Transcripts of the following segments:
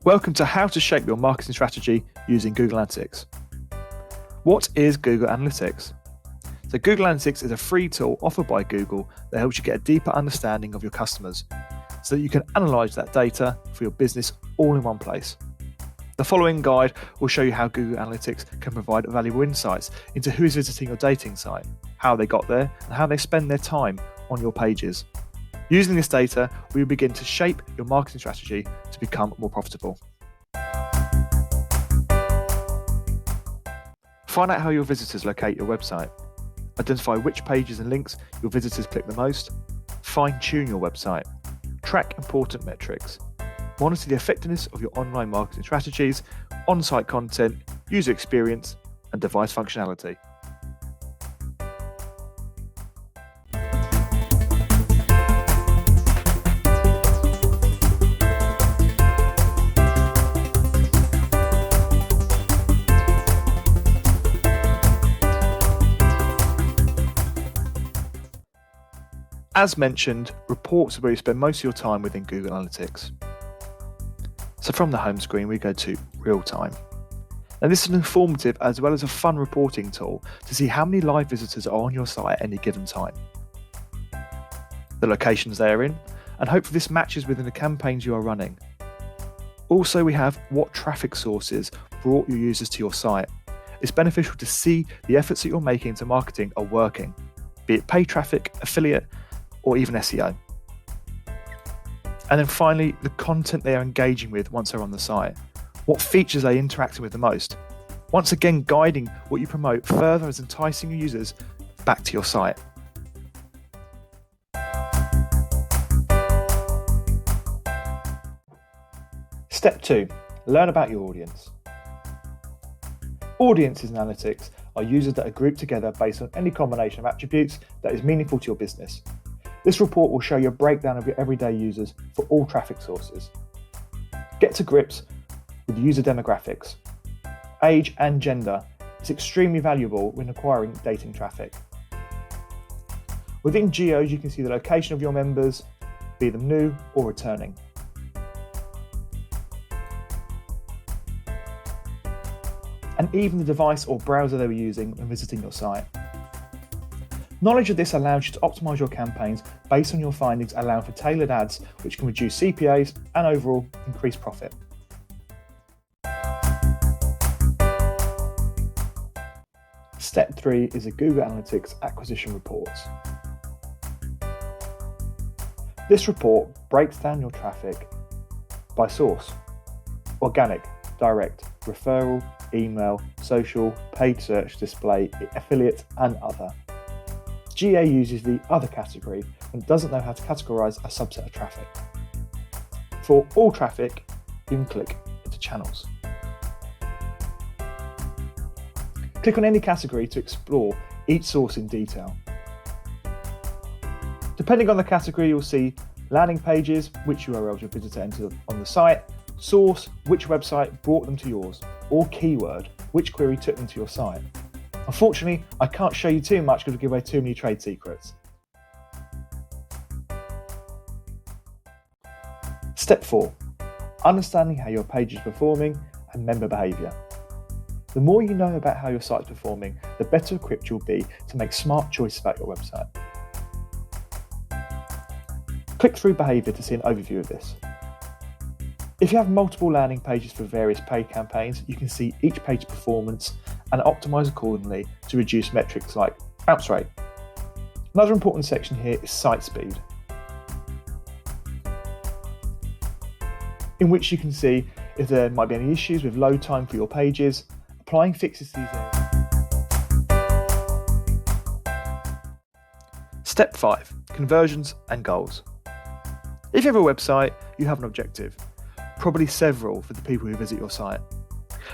Welcome to How to Shape Your Marketing Strategy Using Google Analytics. What is Google Analytics? So Google Analytics is a free tool offered by Google that helps you get a deeper understanding of your customers so that you can analyse that data for your business all in one place. The following guide will show you how Google Analytics can provide valuable insights into who is visiting your dating site, how they got there, and how they spend their time on your pages. Using this data, we will begin to shape your marketing strategy to become more profitable. Find out how your visitors locate your website. Identify which pages and links your visitors click the most. Fine-tune your website. Track important metrics. Monitor the effectiveness of your online marketing strategies, on-site content, user experience, and device functionality. As mentioned, reports are where you spend most of your time within Google Analytics. So from the home screen, we go to real time. And this is an informative as well as a fun reporting tool to see how many live visitors are on your site at any given time, the locations they are in, and hopefully this matches within the campaigns you are running. Also, we have what traffic sources brought your users to your site. It's beneficial to see the efforts that you're making into marketing are working, be it paid traffic, affiliate, or even SEO. And then finally, the content they are engaging with once they're on the site. What features are they interacting with the most? Once again, guiding what you promote further as enticing your users back to your site. Step 2, learn about your audience. Audiences in analytics are users that are grouped together based on any combination of attributes that is meaningful to your business. This report will show you a breakdown of your everyday users for all traffic sources. Get to grips with user demographics. Age and gender is extremely valuable when acquiring dating traffic. Within geos, you can see the location of your members, be them new or returning. And even the device or browser they were using when visiting your site. Knowledge of this allows you to optimize your campaigns based on your findings, allowing for tailored ads which can reduce CPAs and overall increase profit. Step 3 is a Google Analytics acquisition reports. This report breaks down your traffic by source: organic, direct, referral, email, social, paid search, display, affiliate, and other. GA uses the other category and doesn't know how to categorize a subset of traffic. For all traffic, you can click into channels. Click on any category to explore each source in detail. Depending on the category, you'll see landing pages, which URLs your visitor entered on the site, source, which website brought them to yours, or keyword, which query took them to your site. Unfortunately, I can't show you too much because it'll give away too many trade secrets. Step 4, understanding how your page is performing and member behaviour. The more you know about how your site is performing, the better equipped you'll be to make smart choices about your website. Click through behaviour to see an overview of this. If you have multiple landing pages for various paid campaigns, you can see each page's performance and optimize accordingly to reduce metrics like bounce rate. Another important section here is site speed, in which you can see if there might be any issues with load time for your pages, applying fixes to these areas. Step 5, conversions and goals. If you have a website, you have an objective, probably several for the people who visit your site.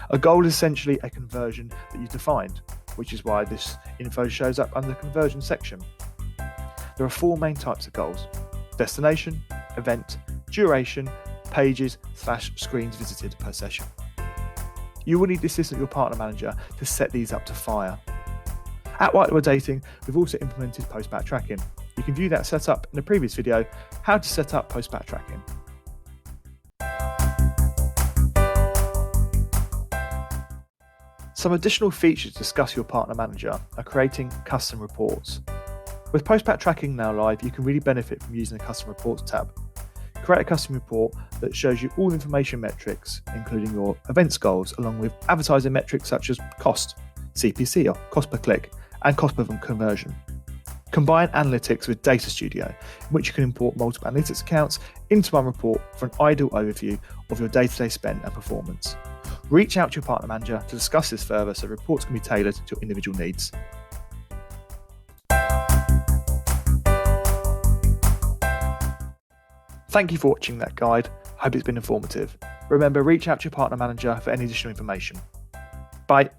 A goal is essentially a conversion that you've defined, which is why this info shows up under the conversion section. There are 4 main types of goals: destination, event, duration, pages/screens visited per session. You will need the assistance of your partner manager to set these up to fire. At Whitewater Dating, we've also implemented post-back tracking. You can view that setup in the previous video, how to set up post-back tracking. Some additional features to discuss your partner manager are creating custom reports. With post-pack tracking now live, you can really benefit from using the custom reports tab. Create a custom report that shows you all the information metrics, including your events goals, along with advertising metrics such as cost, CPC or cost per click, and cost per conversion. Combine analytics with Data Studio, in which you can import multiple analytics accounts into one report for an ideal overview of your day-to-day spend and performance. Reach out to your partner manager to discuss this further so reports can be tailored to your individual needs. Thank you for watching that guide. I hope it's been informative. Remember, reach out to your partner manager for any additional information. Bye.